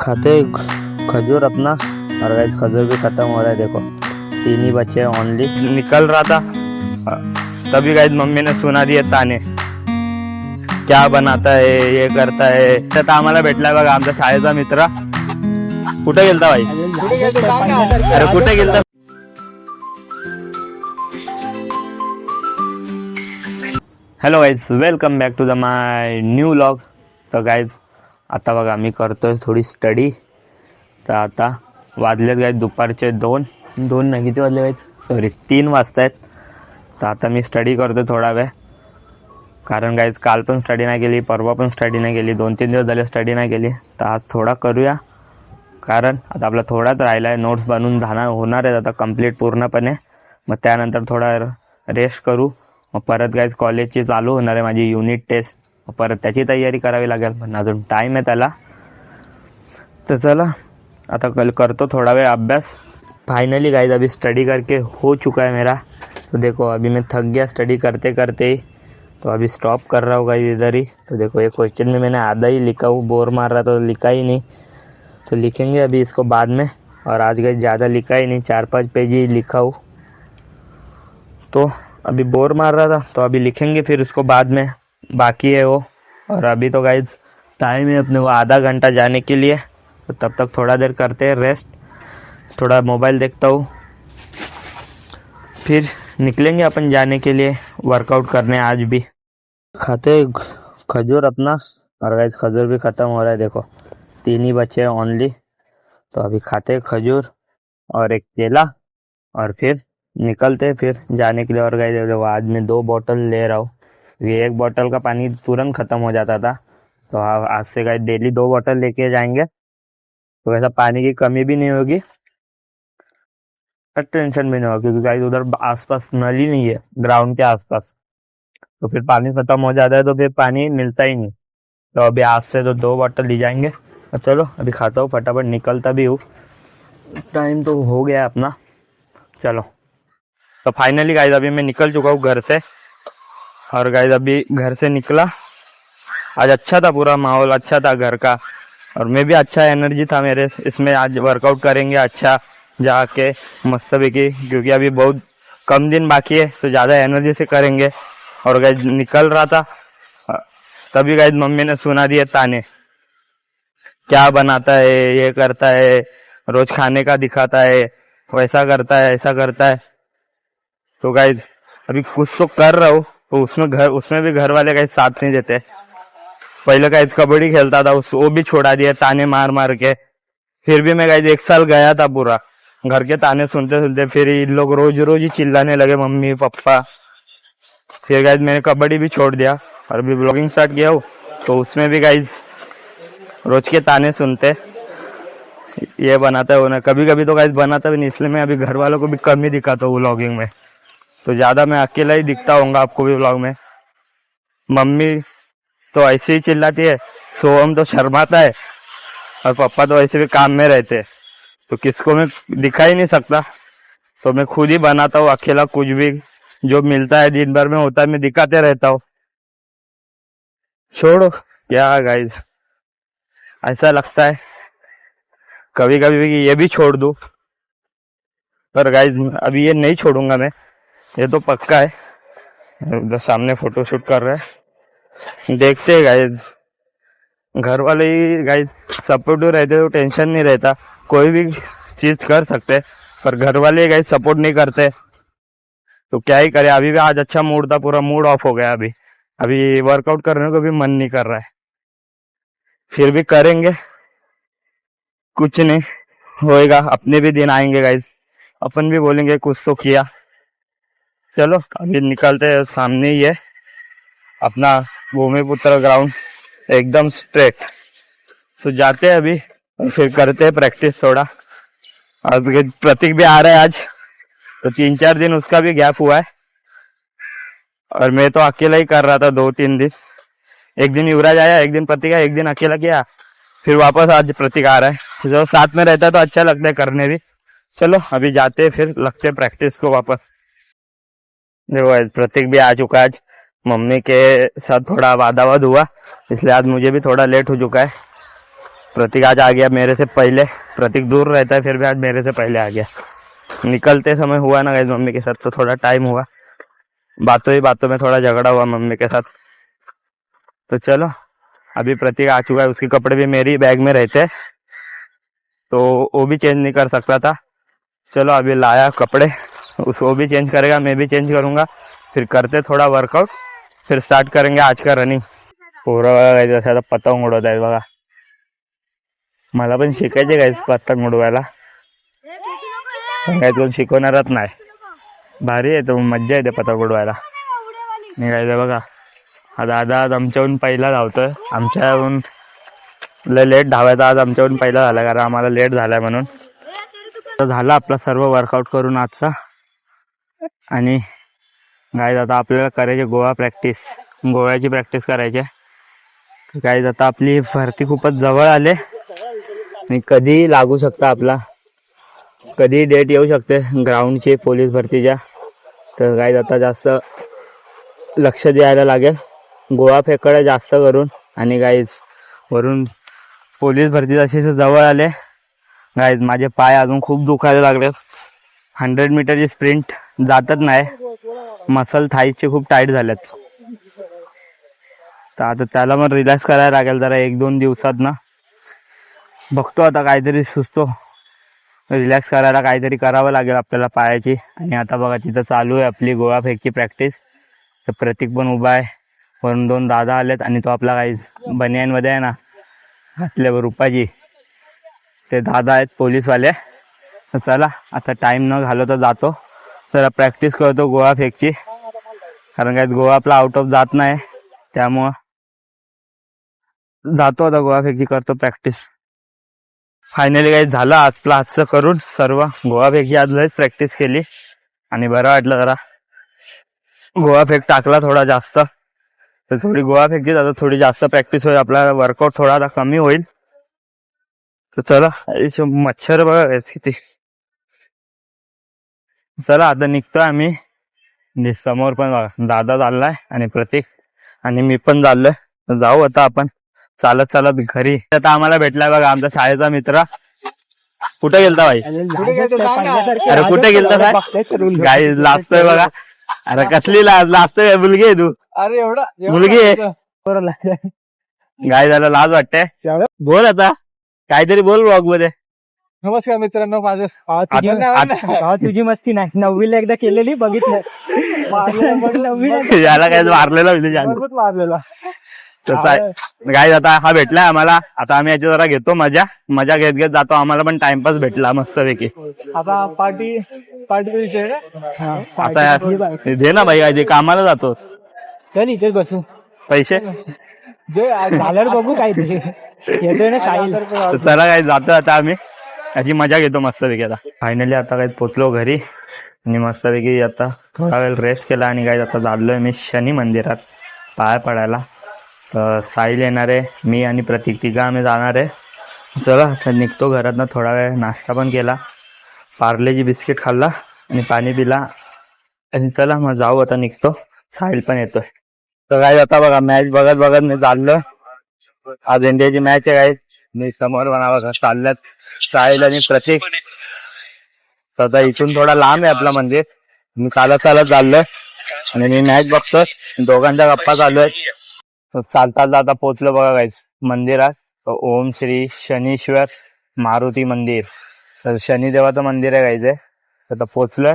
खाते खजूर अपना। और गाइस खजूर भी खत्म हो रहा है, देखो 3 ही बचे हैं ओनली। निकल रहा था तभी गाइस मम्मी ने सुना दिए ताने, क्या बनाता है ये करता है। तर आम्हाला भेटलाय बघा आमचा शाळेचा मित्र। कुठे गेलता भाई? अरे कुठे गेलता? Hello guys, welcome back to the my new vlog. तर गाइज आता बघा मी करतोय थोडी स्टडी। तर आता वाजलेत गाइज दुपारचे 2 नाही, किती वाजले गाइज? सॉरी 3 वाजतायत। तर आता मी स्टडी करतोय थोडा वेळ, कारण गाइज काल पण स्टडी नाही केली, परवा पण स्टडी नाही केली, 2-3 दिवस झाले स्टडी नाही केली। तर आज थोडा करूया, कारण आता आपला थोडाच राहिला आहे, नोट्स बनवून होणार आहेत आता कंप्लीट पूर्णपणे। मग त्यानंतर थोडा रेस्ट करू, मग परत गाइज कॉलेजची चालू होणार आहे माझी युनिट टेस्ट, परत त्याची तयारी करावी लागेल, पण अजून टाइम आहे त्याला। तर चला आता कल करतो थोड़ा वेळ अभ्यास। फाइनली गाइज अभी स्टडी करके हो चुका है मेरा। तो देखो अभी मैं थक गया स्टडी करते करते ही, तो अभी स्टॉप कर रहा हूँ गाइज इधर ही। तो देखो एक क्वेश्चन में मैंने आधा ही लिखा हूँ, बोर मार रहा तो लिखा ही नहीं। तो लिखेंगे अभी इसको बाद में। और आज गाइज ज़्यादा लिखा ही नहीं, 4-5 पेज ही लिखा हूँ। तो अभी बोर मार रहा था तो अभी लिखेंगे फिर उसको बाद में, बाकी है वो। और अभी तो गाइज टाइम है अपने को आधा घंटा जाने के लिए, तो तब तक थोड़ा देर करते हैं रेस्ट, थोड़ा मोबाइल देखता हूँ, फिर निकलेंगे अपन जाने के लिए वर्कआउट करने। आज भी खाते खजूर अपना। और गाइज खजूर भी ख़त्म हो रहा है, देखो 3 ही बचे हैं ओनली। तो अभी खाते खजूर और एक केला, और फिर निकलते फिर जाने के लिए। और गाइस देखो आज मैं 2 बोतल ले रहा हूँ, ये 1 बोतल का पानी तुरंत ख़त्म हो जाता था। तो आज से गाइस डेली 2 बोतल लेके जाएंगे, तो वैसा पानी की कमी भी नहीं होगी और टेंशन भी नहीं होगी, क्योंकि गाइस उधर आसपास नल ही नहीं है ग्राउंड के आसपास। तो फिर पानी ख़त्म हो जाता है तो फिर पानी मिलता ही नहीं। तो अभी आज से तो 2 बोतल ले जाएंगे। और चलो अभी खाता हूँ, फटाफट निकलता भी हूँ, टाइम तो हो गया अपना। चलो तो फाइनली गाइज अभी मैं निकल चुका हूँ घर से। और गाइज अभी घर से निकला, आज अच्छा था, पूरा माहौल अच्छा था घर का, और मैं भी अच्छा एनर्जी था मेरे इसमें। आज वर्कआउट करेंगे अच्छा जाके मस्त की, क्योंकि अभी बहुत कम दिन बाकी है, तो ज़्यादा एनर्जी से करेंगे। और गाइज निकल रहा था तभी गाइज मम्मी ने सुना दिए ताने, क्या बनाता है ये करता है, रोज खाने का दिखाता है, वैसा करता है ऐसा करता है। तो गाइज अभी कुछ तो कर रहा हूँ, तो उसमें भी घर वाले गाइज साथ नहीं देते। पहले गाइज कबड्डी खेलता था, वो भी छोड़ा दिया ताने मार मार के। फिर भी मैं गाइज 1 साल गया था पूरा, घर के ताने सुनते सुनते। फिर इन लोग रोज रोज ही चिल्लाने लगे, मम्मी पापा। फिर गाइज मैंने कबड्डी भी छोड़ दिया, और अभी ब्लॉगिंग स्टार्ट किया हूँ, तो उसमें भी गाइज रोज के ताने सुनते, ये बनाता है वो ना। कभी कभी तो गाइज बनाता भी नहीं, इसलिए मैं अभी घर वालों को भी कम ही दिखाता हूँ व्लॉगिंग में। तो ज्यादा मैं अकेला ही दिखता होऊंगा आपको भी व्लॉग में। मम्मी तो ऐसे ही चिल्लाती है, सोहम तो शर्माता है, और पापा तो ऐसे भी काम में रहते हैं, तो किसको मैं दिखा ही नहीं सकता। तो मैं खुद ही बनाता हूँ अकेला, कुछ भी जो मिलता है दिन भर में होता है मैं दिखाते रहता हूँ। छोड़ो क्या गाइज, ऐसा लगता है कभी कभी कि ये भी छोड़ दूं, पर गाइज अभी ये नहीं छोड़ूंगा मैं, ये तो पक्का है। उधर सामने फोटो शूट कर रहे हैं, देखते हैं गाइज। घर वाले ही गाइज सपोर्टिव रहते तो टेंशन नहीं रहता, कोई भी चीज कर सकते, पर घर वाले गाइज सपोर्ट नहीं करते, तो क्या ही करे। अभी भी आज अच्छा मूड था, पूरा मूड ऑफ हो गया। अभी वर्कआउट करने को भी मन नहीं कर रहा है, फिर भी करेंगे, कुछ नहीं होएगा, अपने भी दिन आएंगे गाइज, अपन भी बोलेंगे कुछ तो किया। चलो अभी निकलते हैं, सामने ही है अपना भूमिपुत्र ग्राउंड, एकदम स्ट्रेट। तो जाते हैं अभी और फिर करते हैं प्रैक्टिस थोड़ा। आज प्रतीक भी आ रहा है आज, तो 3-4 दिन उसका भी गैप हुआ है, और मैं तो अकेला ही कर रहा था 2-3 दिन। एक दिन युवराज आया, एक दिन प्रतीक आया, एक दिन अकेला किया, फिर वापस आज प्रतीक आ रहा है। जो साथ में रहता है तो अच्छा लगता है करने भी। चलो अभी जाते हैं, फिर लगते हैं प्रैक्टिस को वापस। देखो प्रतीक भी आ चुका है, आज मम्मी के साथ थोड़ा वादावाद हुआ, इसलिए आज मुझे भी थोड़ा लेट हो चुका है। प्रतीक आज आ गया मेरे से पहले। प्रतीक दूर रहता है फिर भी आज मेरे से पहले आ गया। निकलते समय हुआ ना गाइस मम्मी के साथ, तो थोड़ा टाइम हुआ, बातों ही बातों में थोड़ा झगड़ा हुआ मम्मी के साथ। तो चलो अभी प्रतीक आ चुका है, उसके कपड़े भी मेरी बैग में रहते हैं तो वो भी चेंज नहीं कर सकता था। चलो अभी लाया कपड़े, उसको भी चेंज करेगा, मैं भी चेंज करूंगा, फिर करते थोड़ा वर्कआउट, फिर स्टार्ट करेंगे आज का रनिंग। पोरं बघा जसं आता पतंग उडवत आहेत बघा, मला पण शिकायचे गाईस पतंग उडवायला, काय कोण शिकवणारच नाही। भारी आहे तो, मज्जा येते पतंग उडवायला। निघायचं बघा, हा दादा आज आमच्याहून पहिला धावतोय, आमच्याहून लय लेट धावायचा आज आमच्याहून पहिला झाला, कारण आम्हाला लेट झालाय म्हणून। तर झाला आपला सर्व वर्कआउट करून आजचा, आणि गाईज आता आपल्याला करायचे गोवा प्रॅक्टिस, गोव्याची प्रॅक्टिस करायची। गाईज आता आपली भरती खूपच जवळ आले आणि कधी लागू शकता आपला, कधी डेट येऊ शकते ग्राउंडची पोलीस भरतीच्या। तर गाईज आता जास्त लक्ष द्यायला लागेल गोवा फेकडे जास्त करून। आणि गाईज वरून पोलीस भरती अशी जवळ आले गाईज, माझे पाय अजून खूप दुखायला लागले। 100 मीटरची स्प्रिंट जातच नाही, मसल थाईजचे खूप टाईट झालेत। तर आता त्याला पण रिलॅक्स करायला लागेल जरा 1-2 दिवसात ना, बघतो आता काहीतरी सुचतो, रिलॅक्स करायला काहीतरी करावं लागेल आपल्याला पायाची। आणि आता बघा तिथं चालू आहे आपली गोळा फेकची प्रॅक्टिस। तर प्रतीक पण उभा आहे, वरून 2 दादा आलेत, आणि तो आपला काही बनियानमध्ये आहे ना घातल्यावर रुपाची, ते दादा आहेत पोलीसवाले। तर चला आता टाइम न घालवता जातो, जरा प्रॅक्टिस करतो गोळा फेकची, कारण काय गोवा आपला आउट ऑफ जात नाही, त्यामुळं जातो आता गोवा फेकची करतो प्रॅक्टिस। फायनली काही झालं आपलं आजचं करून सर्व, गोवा फेकची आज लयच प्रॅक्टिस केली आणि बरं वाटलं जरा, गोवा फेक टाकला थोडा जास्त, तर थोडी गोवा फेकची आता थोडी जास्त प्रॅक्टिस होईल, आपला वर्कआउट थोडा आता कमी होईल। तर चला मच्छर बघा किती, चला आता निघतोय आम्ही। समोर पण बघा दादा चाललाय आणि प्रतीक आणि मी पण चाललोय, जाऊ आता आपण चालत चालत घरी। आता आम्हाला भेटलाय बघा आमचा शाळेचा मित्र। कुठे गेलता भाई? अरे कुठे गेलता गाई लाजतोय बघा, अरे कसली लाजतोय, मुलगी आहे तू? अरे एवढा मुलगी आहे गाय, झाला लाज वाटते, बोल आता काहीतरी बोल ब्लॉग मध्ये। नमस्कार मित्रांनो, माझं तुझी मस्ती नाही, 9वीला एकदा केलेली बघितलं, याला काय मारलेला मारलेला। गाईज आता हा भेटलाय आम्हाला, आता आम्ही याची जरा घेतो मजा, मजा घेत घेत जातो, आम्हाला पण टाइमपास भेटला मस्त पैकी। आता पार्टी विषय आता दे ना भाई, काय कामाला जातो, चल इथेच बसू, पैसे झाल्यावर बघू काय ते येतोय ना साहिल। चला काय जातो आता आम्ही, याची मजा घेतो मस्त पैकी। आता फायनली आता काय पोचलो घरी, आणि मस्त पैकी आता थोडा वेळ रेस्ट केला, आणि काय आता चाललोय मी शनी मंदिरात पाया पडायला। तर साहिल येणार आहे, मी आणि प्रतीक तिघं आम्ही जाणार आहे। चला आता निघतो घरातनं, थोडा वेळ नाश्ता पण केला, पार्लेजी बिस्किट खाल्ला आणि पाणी पिला, आणि चला मग जाऊ आता निघतो, साहिल पण येतोय। तर काय आता बघा मॅच बघत बघत मी चाललोय, आज इंडियाची मॅच आहे काय, मी समोर बनावा चालल्यात साहिल आणि प्रतीक। तर आता इथून थोडा लांब आहे आपला मंदिर, मी चालत चालत चाललोय आणि मी मॅच बघतोय, दोघांच्या गप्पा चालू आहेत। चालता जाता पोचलो बघा गाईज मंदिरात, ओम श्री शनीश्वर मारुती मंदिर, तर शनिदेवाचं मंदिर आहे गाईज, आता पोचलोय।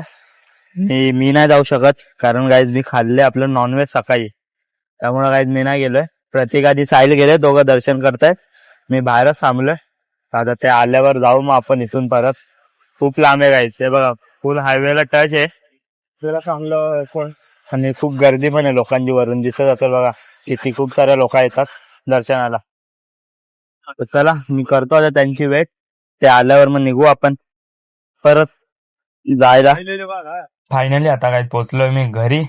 मी नाही जाऊ शकत, कारण गाईज मी खाल्ले आपलं नॉनव्हेज सकाळी, त्यामुळे गाईज मी नाही गेलोय। प्रतीक आधी साहिल गेले, दोघं दर्शन करतायत, मी बाहेरच थांबलोय। आता ते आल्यावर जाऊ मग आपण इथून परत, खूप लांब आहे गाईज, ते बघा फुल हायवेला टच आहे, तुला चांगलं कोण, आणि खूप गर्दी पण आहे लोकांची, वरून दिसत असेल बघा किती खूप सारे लोक येतात दर्शनाला। चला मी करतो आता त्यांची वेट, ते आल्यावर मग निघू आपण परत जायला। फायनली आता काय पोचलोय मी घरी।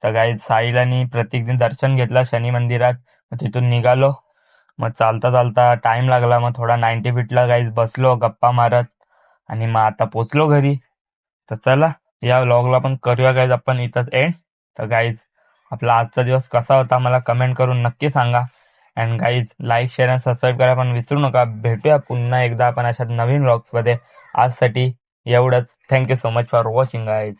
तर काय साहिल आणि प्रतीकने दर्शन घेतलं शनी मंदिरात, तिथून निघालो, मग चालता चालता टाइम लागला, मग थोडा 90 फीटला गाईज बसलो गप्पा मारत, आणि मग आता पोचलो घरी। तर चला या व्लॉगला पण करूया गाईज आपण इथंच एंड। तर गाईज आपला आजचा दिवस कसा होता मला कमेंट करून नक्की सांगा, अँड गाईज लाईक शेअर आणि सबस्क्राईब करा पण विसरू नका. भेटूया पुन्हा एकदा आपण अशा नवीन व्लॉग्समध्ये. आजसाठी एवढंच. Thank you so much for watching guys.